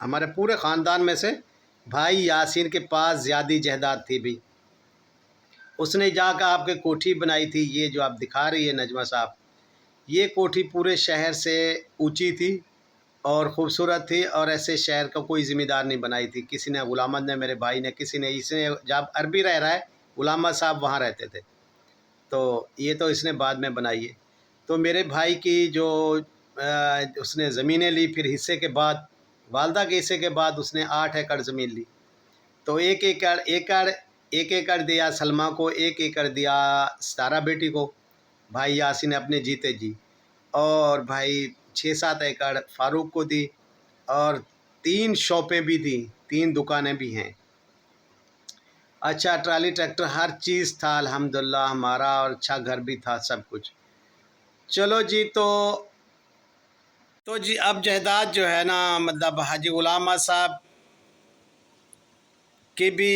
ہمارے پورے خاندان میں سے بھائی یاسین کے پاس زیادہ جائیداد تھی بھی. اس نے جا کر آپ کے کوٹھی بنائی تھی. یہ جو آپ دکھا رہی ہے نجمہ صاحب، یہ کوٹھی پورے شہر سے اونچی تھی اور خوبصورت تھی، اور ایسے شہر کا کوئی ذمہ دار نہیں بنائی تھی. کسی نے، غلام احمد نے، میرے بھائی نے، کسی نے، اس نے جب عربی رہ رہا ہے، غلام احمد صاحب وہاں رہتے تھے، تو یہ تو اس نے بعد میں بنائی ہے. تو میرے بھائی کی جو اس نے زمینیں لی، پھر حصے کے بعد، والدہ کے حصے کے بعد اس نے 8 ایکڑ زمین لی. تو ایک ایکڑ دیا سلمہ کو، 1 ایکڑ دیا ستارہ بیٹی کو، بھائی یاسین نے اپنے جیتے جی، اور بھائی 6-7 ایکڑ فاروق کو دی، اور 3 شاپیں بھی دی، 3 دکانیں بھی ہیں. اچھا ٹرالی ٹریکٹر ہر چیز تھا الحمدللہ ہمارا، اور اچھا گھر بھی تھا، سب کچھ. چلو جی، تو جی اب جائیداد جو ہے نا، مطلب حاجی غلام احمد صاحب کی بھی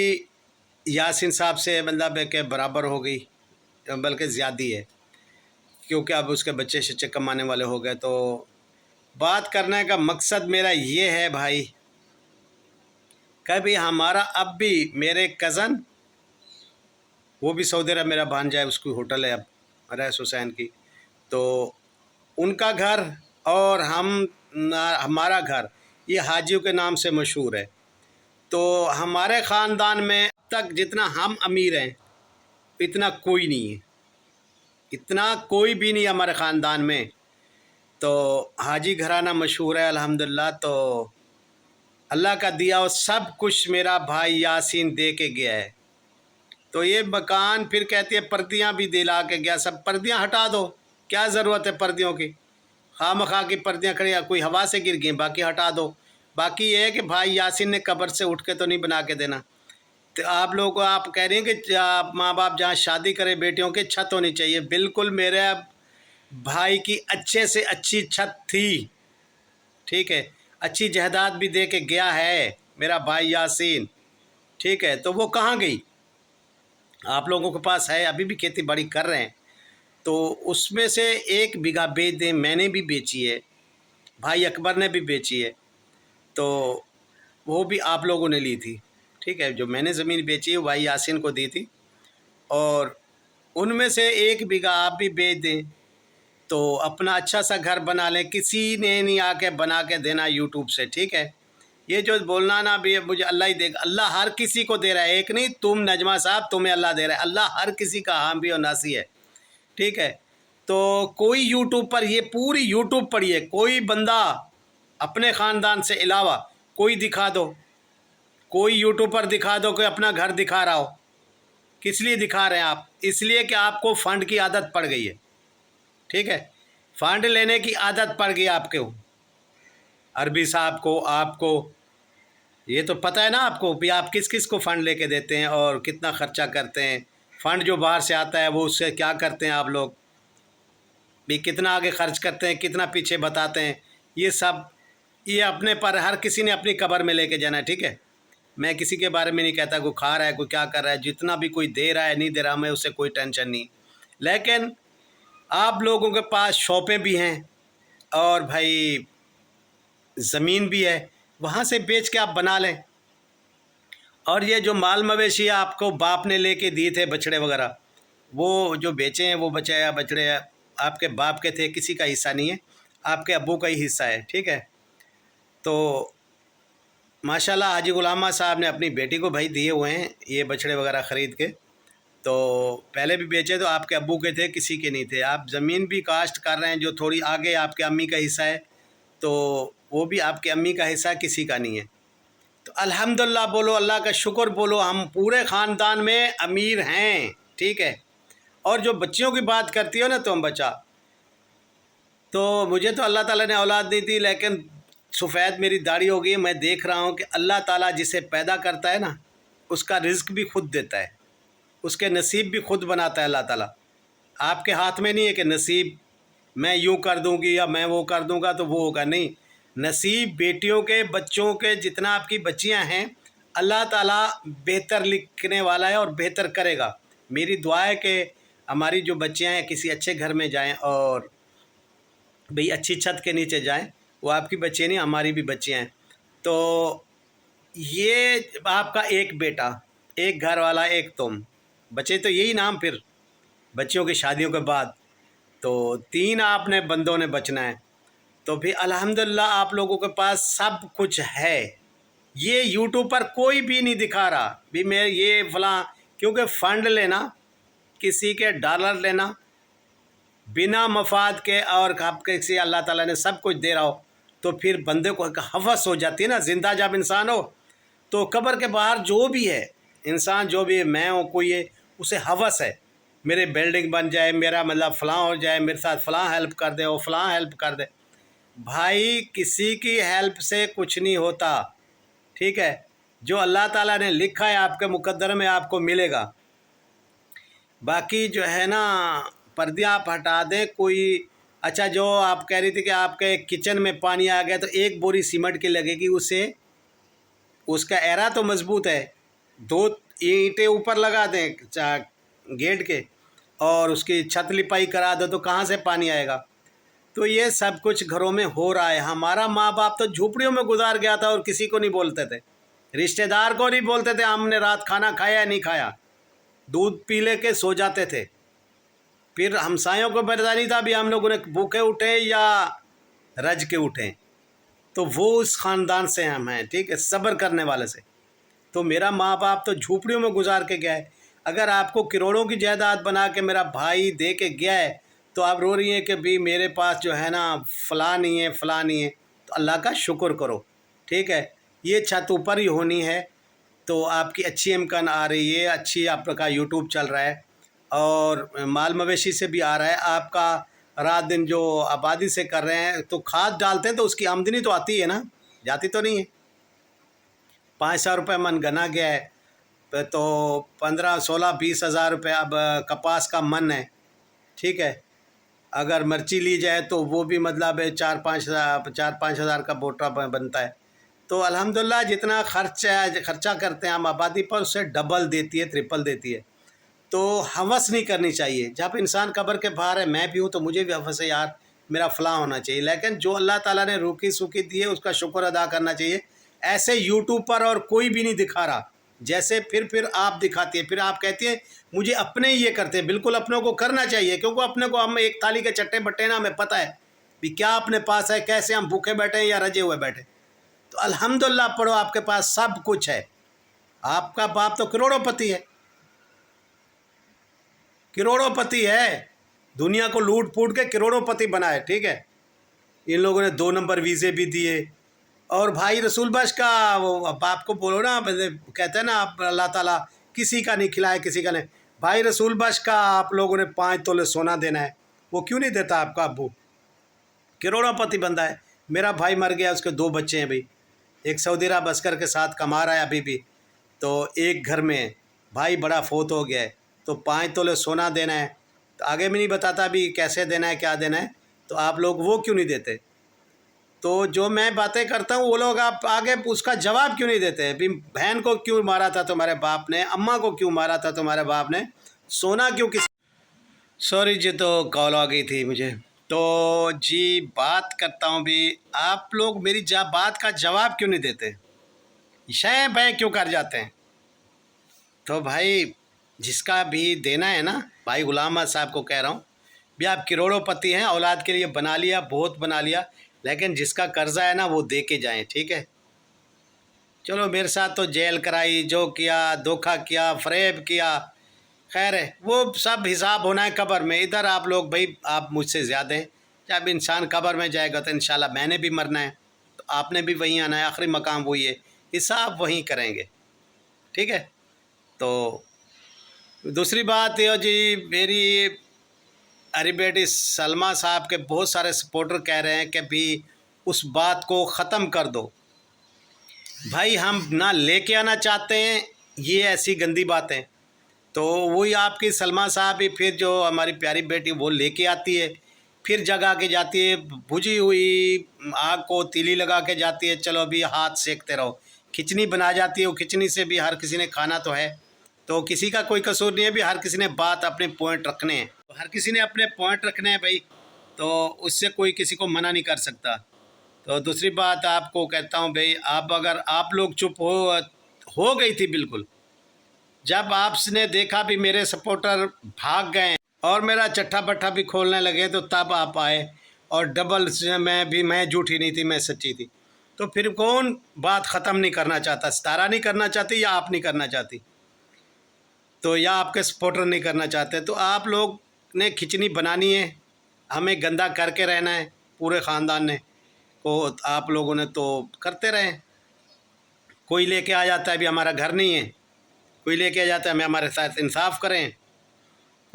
یاسین صاحب سے مطلب ہے کہ برابر ہو گئی، بلکہ زیادہ ہے، کیونکہ اب اس کے بچے شچے کمانے والے ہو گئے. تو بات کرنے کا مقصد میرا یہ ہے بھائی، کبھی ہمارا اب بھی میرے کزن، وہ بھی سعودی عرب، میرا بھانجا ہے، اس کی ہوٹل ہے اب ریس حسین کی، تو ان کا گھر اور ہمارا گھر یہ حاجیوں کے نام سے مشہور ہے. تو ہمارے خاندان میں اب تک جتنا ہم امیر ہیں اتنا کوئی نہیں ہے، اتنا کوئی بھی نہیں ہمارے خاندان میں. تو حاجی گھرانہ مشہور ہے الحمدللہ. تو اللہ کا دیا اور سب کچھ میرا بھائی یاسین دے کے گیا ہے. تو یہ مکان پھر کہتی ہے پردیاں بھی دلا کے گیا، سب پردیاں ہٹا دو، کیا ضرورت ہے پردیوں کی، خواہ مخواہ کی پردیاں کھڑی، کوئی ہوا سے گر گئیں، باقی ہٹا دو. باقی یہ ہے کہ بھائی یاسین نے قبر سے اٹھ کے تو نہیں بنا کے دینا. تو آپ لوگوں کو، آپ کہہ رہے ہیں کہ ماں باپ جہاں شادی کرے بیٹیوں کے، چھت ہونی چاہیے. بالکل میرے بھائی کی اچھے سے اچھی چھت تھی، ٹھیک ہے، اچھی جائیداد بھی دے کے گیا ہے میرا بھائی یاسین، ٹھیک ہے. تو وہ کہاں گئی؟ آپ لوگوں کے پاس ہے، ابھی بھی کھیتی باڑی کر رہے ہیں، تو اس میں سے 1 بیگھہ بیچ دیں. میں نے بھی بیچی ہے، بھائی اکبر نے بھی بیچی ہے، تو وہ بھی آپ لوگوں نے لی تھی، ٹھیک ہے. جو میں نے زمین بیچی ہے بھائی یاسین کو دی تھی، اور ان میں سے 1 بیگھہ آپ بھی بیچ دیں تو اپنا اچھا سا گھر بنا لیں. کسی نے نہیں آ کے بنا کے دینا یوٹیوب سے، ٹھیک ہے. یہ جو بولنا نا بھی مجھے اللہ ہی دے گا، اللہ ہر کسی کو دے رہا ہے، ایک نہیں تم نجمہ صاحب تمہیں اللہ دے رہا ہے، اللہ ہر کسی کا حامی اور ناصر ہے، ٹھیک ہے. تو کوئی یوٹیوب پر، یہ پوری یوٹیوب پر یہ کوئی بندہ اپنے خاندان سے علاوہ کوئی دکھا دو، کوئی یوٹیوب پر دکھا دو کہ اپنا گھر دکھا رہا ہو. کس لیے دکھا رہے ہیں آپ؟ اس لیے کہ آپ کو فنڈ کی عادت پڑ گئی ہے، ٹھیک ہے. فنڈ لینے کی عادت پڑ گئی آپ کو، عربی صاحب کو، آپ کو یہ تو پتہ ہے نا آپ کو بھی، آپ کس کس کو فنڈ لے کے دیتے ہیں اور کتنا خرچہ کرتے ہیں. فنڈ جو باہر سے آتا ہے وہ اس سے کیا کرتے ہیں آپ لوگ بھی، کتنا آگے خرچ کرتے ہیں، کتنا پیچھے بتاتے ہیں. یہ سب یہ اپنے پر، ہر کسی نے اپنی قبر میں لے کے جانا ہے، ٹھیک ہے. میں کسی کے بارے میں نہیں کہتا کوئی کھا رہا ہے، کوئی کیا کر رہا ہے، جتنا بھی کوئی دے رہا ہے نہیں دے رہا، میں اس سے کوئی ٹینشن نہیں. لیکن آپ لوگوں کے پاس شاپیں بھی ہیں اور بھائی زمین بھی ہے، وہاں سے بیچ کے آپ بنا لیں. اور یہ جو مال مویشی آپ کو باپ نے لے کے دیے تھے، بچڑے وغیرہ، وہ جو بیچے ہیں، وہ بچڑے آپ کے باپ کے تھے، کسی کا حصہ نہیں ہے، آپ کے ابو کا ہی حصہ ہے، ٹھیک ہے. تو ماشاءاللہ حاجی غلام احمد صاحب نے اپنی بیٹی کو بھائی دیے ہوئے ہیں یہ بچڑے وغیرہ خرید کے. تو پہلے بھی بیچے تو آپ کے ابو کے تھے، کسی کے نہیں تھے. آپ زمین بھی کاشت کر رہے ہیں جو تھوڑی آگے آپ کے امی کا حصہ ہے، تو وہ بھی آپ کے امی کا حصہ کسی کا نہیں ہے. تو الحمدللہ بولو، اللہ کا شکر بولو، ہم پورے خاندان میں امیر ہیں، ٹھیک ہے. اور جو بچیوں کی بات کرتی ہو نا تم بچہ، تو مجھے تو اللہ تعالیٰ نے اولاد دی تھی، لیکن سفید میری داڑھی ہو گئی ہے. میں دیکھ رہا ہوں کہ اللہ تعالیٰ جسے پیدا کرتا ہے نا، اس کا رزق بھی خود دیتا ہے، اس کے نصیب بھی خود بناتا ہے اللہ تعالیٰ. آپ کے ہاتھ میں نہیں ہے کہ نصیب میں یوں کر دوں گی یا میں وہ کر دوں گا تو وہ ہوگا، نہیں. نصیب بیٹیوں کے، بچوں کے، جتنا آپ کی بچیاں ہیں، اللہ تعالیٰ بہتر لکھنے والا ہے اور بہتر کرے گا. میری دعا ہے کہ ہماری جو بچیاں ہیں کسی اچھے گھر میں جائیں اور بھئی اچھی چھت کے نیچے جائیں. وہ آپ کی بچیاں نہیں، ہماری بھی بچیاں ہیں. تو یہ آپ کا ایک بیٹا، ایک گھر والا، ایک تم، بچے تو یہی نام، پھر بچیوں کی شادیوں کے بعد تو 3 آپ نے بندوں نے بچنا ہے. تو پھر الحمدللہ آپ لوگوں کے پاس سب کچھ ہے. یہ یوٹیوب پر کوئی بھی نہیں دکھا رہا بھی میں یہ فلاں، کیونکہ فنڈ لینا، کسی کے ڈالر لینا بنا مفاد کے، اور آپ کسی اللہ تعالیٰ نے سب کچھ دے رہا ہو تو پھر بندے کو ایک ہوس ہو جاتی ہے نا. زندہ جب انسان ہو تو قبر کے باہر جو بھی ہے انسان، جو بھی ہے، میں ہوں، کوئی ہے، اسے ہوس ہے میرے بلڈنگ بن جائے، میرا مطلب فلاں ہو جائے، میرے ساتھ فلاں ہیلپ کر دے، وہ فلاں ہیلپ کر دے. بھائی کسی کی ہیلپ سے کچھ نہیں ہوتا، ٹھیک ہے؟ جو اللہ تعالیٰ نے لکھا ہے آپ کے مقدر میں آپ کو ملے گا. باقی جو ہے نا پردیاں آپ ہٹا دیں. کوئی اچھا جو آپ کہہ رہی تھی کہ آپ کے کچن میں پانی آ گیا تو 1 بوری سیمنٹ کی لگے گی، اسے اس کا ایرا تو مضبوط ہے، 2 اینٹیں اوپر لگا دیں گیٹ کے اور اس کی چھت لپائی کرا دو تو کہاں سے پانی آئے گا؟ تو یہ سب کچھ گھروں میں ہو رہا ہے. ہمارا ماں باپ تو جھوپڑیوں میں گزار گیا تھا اور کسی کو نہیں بولتے تھے، رشتہ دار کو نہیں بولتے تھے ہم نے رات کھانا کھایا یا نہیں کھایا، دودھ پی لے کے سو جاتے تھے. پھر ہمسایوں کو پتہ نہیں تھا بھی ہم لوگوں نے بھوکے اٹھے یا رج کے اٹھیں. تو وہ اس خاندان سے ہم ہیں، ٹھیک ہے، صبر کرنے والے سے. تو میرا ماں باپ تو جھوپڑیوں میں گزار کے گیا ہے. اگر آپ کو کروڑوں کی جائیداد بنا کے میرا بھائی دے کے گیا ہے تو آپ رو رہی ہیں کہ بھی میرے پاس جو ہے نا فلاں نہیں ہے، فلاں نہیں ہے، تو اللہ کا شکر کرو، ٹھیک ہے؟ یہ چھت اوپر ہی ہونی ہے. تو آپ کی اچھی امکان آ رہی ہے، اچھی آپ کا یوٹیوب چل رہا ہے اور مال مویشی سے بھی آ رہا ہے آپ کا. رات دن جو آبادی سے کر رہے ہیں تو کھاد ڈالتے ہیں تو اس کی آمدنی تو آتی ہے نا، جاتی تو نہیں ہے. 500 روپے من گنا گیا ہے تو 15 16 20 ہزار روپے اب کپاس کا من ہے، ٹھیک ہے؟ اگر مرچی لی جائے تو وہ بھی مطلب 4-5 ہزار کا بوٹا بنتا ہے. تو الحمدللہ جتنا خرچہ کرتے ہیں ہم آبادی پر، اس سے ڈبل دیتی ہے، ٹرپل دیتی ہے. تو ہوس نہیں کرنی چاہیے. جب انسان قبر کے باہر ہے، میں بھی ہوں تو مجھے بھی ہوس ہے یار میرا فلاں ہونا چاہیے، لیکن جو اللہ تعالیٰ نے روکی سوکھی دی ہے اس کا شکر ادا کرنا چاہیے. ایسے یوٹیوب پر اور کوئی بھی نہیں دکھا رہا جیسے پھر آپ دکھاتی ہیں، پھر آپ کہتی ہیں مجھے اپنے ہی یہ کرتے ہیں. بالکل اپنوں کو کرنا چاہیے، کیونکہ اپنے کو ہم ایک تھالی کے چٹے بٹے نا، ہمیں پتہ ہے بھی کیا اپنے پاس ہے، کیسے ہم بھوکے بیٹھے ہیں یا رجے ہوئے بیٹھے. تو الحمدللہ پڑھو، آپ کے پاس سب کچھ ہے. آپ کا باپ تو کروڑوں پتی ہے، کروڑوں پتی ہے، دنیا کو لوٹ پوٹ کے کروڑوں پتی بنا ہے، ٹھیک ہے؟ ان لوگوں نے 2 نمبر ویزے بھی دیے. اور بھائی رسول بخش کا وہ آپ کو بولو نا، کہتے ہیں نا آپ اللہ تعالیٰ کسی کا نہیں کھلائے، کسی کا نہیں. بھائی رسول بخش کا آپ لوگوں نے 5 تولے سونا دینا ہے، وہ کیوں نہیں دیتا آپ کا ابو؟ کروڑوں پتی بندہ ہے. میرا بھائی مر گیا، اس کے 2 بچے ہیں بھائی، ایک سعودی عرب عسکر کے ساتھ کما رہا ہے ابھی بھی، تو ایک گھر میں ہے. بھائی بڑا فوت ہو گیا ہے تو 5 تولے سونا دینا ہے. تو آگے بھی نہیں بتاتا بھی کیسے دینا ہے، کیا دینا ہے. تو آپ لوگ وہ کیوں نہیں دیتے؟ تو جو میں باتیں کرتا ہوں وہ لوگ آپ آگے اس کا جواب کیوں نہیں دیتے؟ بھی بہن کو کیوں مارا تھا تمہارے باپ نے، اماں کو کیوں مارا تھا تمہارے باپ نے، سونا کیوں سوری جی، تو کال آ گئی تھی مجھے. تو جی بات کرتا ہوں بھی، آپ لوگ میری بات کا جواب کیوں نہیں دیتے، شے بے کیوں کر جاتے ہیں؟ تو بھائی جس کا بھی دینا ہے نا، بھائی غلام احمد صاحب کو کہہ رہا ہوں بھی آپ کروڑوں پتی ہیں، اولاد کے لیے بنا لیا، بہت بنا لیا، لیکن جس کا قرضہ ہے نا وہ دے کے جائیں، ٹھیک ہے؟ چلو میرے ساتھ تو جیل کرائی، جو کیا، دھوکہ کیا، فریب کیا، خیر ہے، وہ سب حساب ہونا ہے قبر میں. ادھر آپ لوگ بھائی آپ مجھ سے زیادہ ہیں. جب انسان قبر میں جائے گا تو انشاءاللہ میں نے بھی مرنا ہے، تو آپ نے بھی وہیں آنا ہے، آخری مقام وہی ہے، حساب وہیں کریں گے، ٹھیک ہے؟ تو دوسری بات یہ جی، میری اری بیٹی سلمہ صاحب کے بہت سارے سپورٹر کہہ رہے ہیں کہ بھی اس بات کو ختم کر دو. بھائی ہم نہ لے کے آنا چاہتے ہیں یہ ایسی گندی باتیں، تو وہی آپ کی سلمہ صاحب ہی پھر جو ہماری پیاری بیٹی وہ لے کے آتی ہے، پھر جگا کے جاتی ہے، بھجی ہوئی آگ کو تیلی لگا کے جاتی ہے، چلو ابھی ہاتھ سیکتے رہو، کھچنی بنا جاتی ہے. وہ کھچنی سے بھی ہر کسی نے کھانا تو ہے، تو کسی کا کوئی قصور نہیں ہے بھی، ہر کسی نے بات اپنے پوائنٹ رکھنے ہیں، ہر کسی نے اپنے پوائنٹ رکھنے ہیں بھائی، تو اس سے کوئی کسی کو منع نہیں کر سکتا. تو دوسری بات آپ کو کہتا ہوں بھائی، اگر آپ لوگ چپ ہو گئی تھی بالکل، جب آپ نے دیکھا بھی میرے سپورٹر بھاگ گئے اور میرا چٹھا بٹھا بھی کھولنے لگے، تو تب آپ آئے، اور ڈبل میں جھوٹی نہیں تھی، میں سچی تھی. تو پھر کون بات ختم نہیں کرنا چاہتا؟ ستارہ نہیں کرنا چاہتی یا آپ نہیں کرنا چاہتی، تو یا آپ کے سپورٹر نہیں کرنا چاہتے؟ تو آپ لوگ نے کھچنی بنانی ہے، ہمیں گندا کر کے رہنا ہے، پورے خاندان نے کو آپ لوگوں نے تو کرتے رہیں. کوئی لے کے آ جاتا ہے بھی ہمارا گھر نہیں ہے، کوئی لے کے آ جاتا ہے ہمیں ہمارے ساتھ انصاف کریں،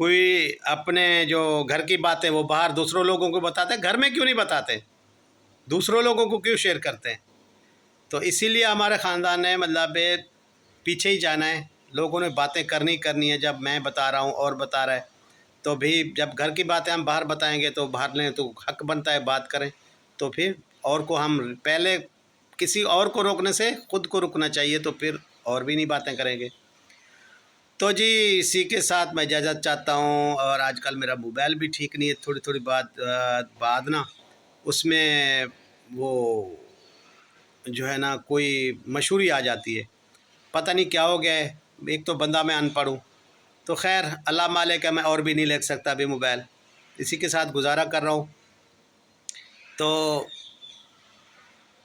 کوئی اپنے جو گھر کی باتیں وہ باہر دوسروں لوگوں کو بتاتے ہیں. گھر میں کیوں نہیں بتاتے؟ دوسروں لوگوں کو کیوں شیئر کرتے ہیں؟ تو اسی لیے ہمارے خاندان نے مطلب پیچھے ہی جانا ہے. لوگوں نے باتیں کرنی ہے. جب میں بتا رہا ہوں اور بتا رہا ہے، تو بھی جب گھر کی باتیں ہم باہر بتائیں گے تو باہر لیں تو حق بنتا ہے بات کریں. تو پھر اور کو ہم پہلے کسی اور کو روکنے سے خود کو رکنا چاہیے، تو پھر اور بھی نہیں باتیں کریں گے. تو جی اسی کے ساتھ میں اجازت چاہتا ہوں. اور آج کل میرا موبائل بھی ٹھیک نہیں ہے، تھوڑی بعد نا اس میں وہ جو ہے نا کوئی مشہوری آ جاتی ہے، پتہ نہیں کیا ہو گیا ہے. ایک تو بندہ میں ان پڑھ ہوں، تو خیر اللہ مالک ہے، میں اور بھی نہیں لے سکتا ابھی موبائل، اسی کے ساتھ گزارا کر رہا ہوں. تو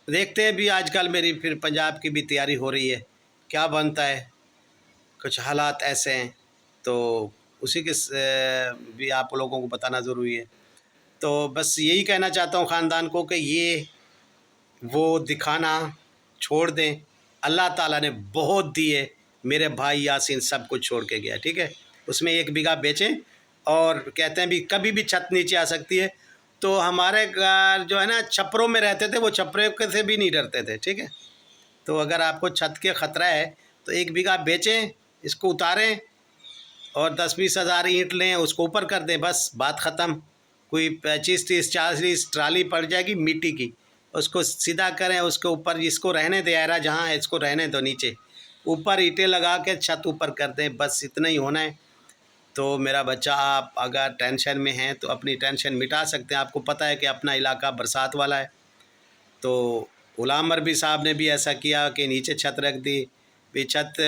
دیکھتے ہیں بھی آج کل میری پھر پنجاب کی بھی تیاری ہو رہی ہے، کیا بنتا ہے. کچھ حالات ایسے ہیں تو اسی کے بھی آپ لوگوں کو بتانا ضروری ہے. تو بس یہی کہنا چاہتا ہوں خاندان کو کہ یہ وہ دکھانا چھوڑ دیں. اللہ تعالیٰ نے بہت دیے، میرے بھائی یاسین سب کچھ چھوڑ کے گیا، ٹھیک ہے. اس میں 1 بیگھہ بیچیں، اور کہتے ہیں بھی کبھی بھی چھت نیچے آ سکتی ہے. تو ہمارے جو ہے نا چھپروں میں رہتے تھے، وہ چھپرے سے بھی نہیں ڈرتے تھے، ٹھیک ہے. تو اگر آپ کو چھت کے خطرہ ہے تو 1 بیگھہ بیچیں، اس کو اتاریں اور 10-20 ہزار اینٹ لیں، اس کو اوپر کر دیں، بس بات ختم. کوئی 25-30-40 ٹرالی پڑ جائے گی مٹی کی، اس کو سیدھا کریں، اس کے اوپر اس کو رہنے دیں، ایرا جہاں ہے اس کو رہنے دو، نیچے اوپر اینٹیں لگا کے چھت اوپر کر دیں، بس اتنا ہی ہونا ہے. تو میرا بچہ، آپ اگر ٹینشن میں ہیں تو اپنی ٹینشن مٹا سکتے ہیں. آپ کو پتہ ہے کہ اپنا علاقہ برسات والا ہے. تو غلام مربی صاحب نے بھی ایسا کیا کہ نیچے چھت رکھ دی. بھی چھت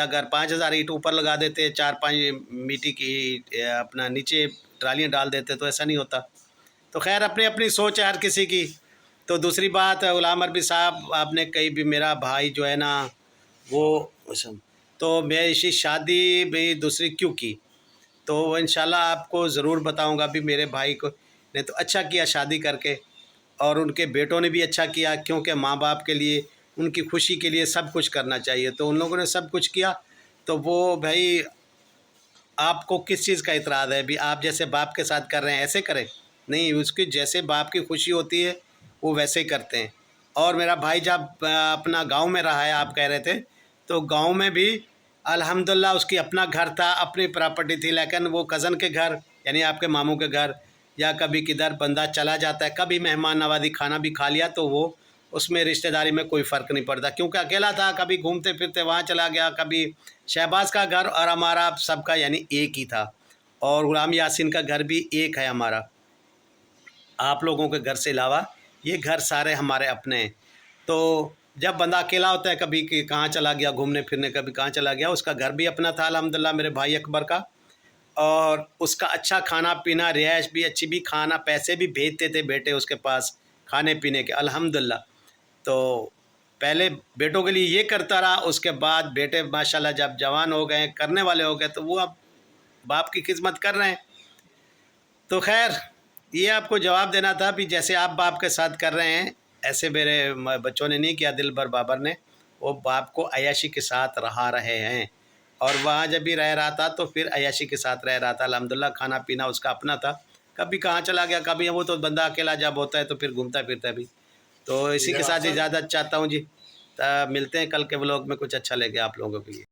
اگر 5,000 اینٹ اوپر لگا دیتے، 4-5 مٹی کی اپنا نیچے ٹرالیاں ڈال دیتے، تو ایسا نہیں ہوتا. تو خیر اپنی اپنی سوچ ہے ہر کسی کی. تو دوسری بات، غلام مربی صاحب آپ نے کہیں بھی میرا بھائی جو ہے نا وہ، تو میں اسی شادی بھی دوسری کیوں کی، تو انشاءاللہ آپ کو ضرور بتاؤں گا. بھی میرے بھائی کو نے تو اچھا کیا شادی کر کے، اور ان کے بیٹوں نے بھی اچھا کیا، کیونکہ ماں باپ کے لیے ان کی خوشی کے لیے سب کچھ کرنا چاہیے. تو ان لوگوں نے سب کچھ کیا. تو وہ بھائی آپ کو کس چیز کا اعتراض ہے؟ بھی آپ جیسے باپ کے ساتھ کر رہے ہیں ایسے کریں، نہیں، اس کی جیسے باپ کی خوشی ہوتی ہے وہ ویسے ہی کرتے ہیں. اور میرا بھائی جب اپنا گاؤں میں رہا ہے، آپ کہہ رہے تھے، تو گاؤں میں بھی الحمدللہ اس کی اپنا گھر تھا، اپنی پراپرٹی تھی. لیکن وہ کزن کے گھر، یعنی آپ کے ماموں کے گھر، یا کبھی کدھر بندہ چلا جاتا ہے، کبھی مہمان نوازی کھانا بھی کھا لیا، تو وہ اس میں رشتہ داری میں کوئی فرق نہیں پڑتا، کیونکہ اکیلا تھا. کبھی گھومتے پھرتے وہاں چلا گیا، کبھی شہباز کا گھر اور ہمارا سب کا یعنی ایک ہی تھا. اور غلام یاسین کا گھر بھی ایک ہے ہمارا، آپ لوگوں کے گھر سے علاوہ یہ گھر سارے ہمارے اپنے ہیں. تو جب بندہ اکیلا ہوتا ہے، کبھی کہاں چلا گیا گھومنے پھرنے، کبھی کہاں چلا گیا، اس کا گھر بھی اپنا تھا الحمدللہ میرے بھائی اکبر کا. اور اس کا اچھا کھانا پینا، رہائش بھی اچھی، بھی کھانا، پیسے بھی بھیجتے تھے بیٹے اس کے پاس کھانے پینے کے الحمدللہ. تو پہلے بیٹوں کے لیے یہ کرتا رہا، اس کے بعد بیٹے ماشاءاللہ جب جوان ہو گئے، کرنے والے ہو گئے، تو وہ اب باپ کی خدمت کر رہے ہیں. تو خیر یہ آپ کو جواب دینا تھا، بھی جیسے آپ باپ کے ساتھ کر رہے ہیں ایسے میرے بچوں نے نہیں کیا. دل بھر بابر نے، وہ باپ کو عیاشی کے ساتھ رہے ہیں، اور وہاں جب بھی رہ رہا تھا تو پھر عیاشی کے ساتھ رہ رہا تھا الحمدللہ. کھانا پینا اس کا اپنا تھا، کبھی کہاں چلا گیا، کبھی وہ تو بندہ اکیلا جب ہوتا ہے تو پھر گھومتا پھرتا بھی. تو اسی کے ساتھ اجازت چاہتا ہوں جی. ملتے ہیں کل کے ولاگ میں، کچھ اچھا لے کے آپ لوگوں کے لیے.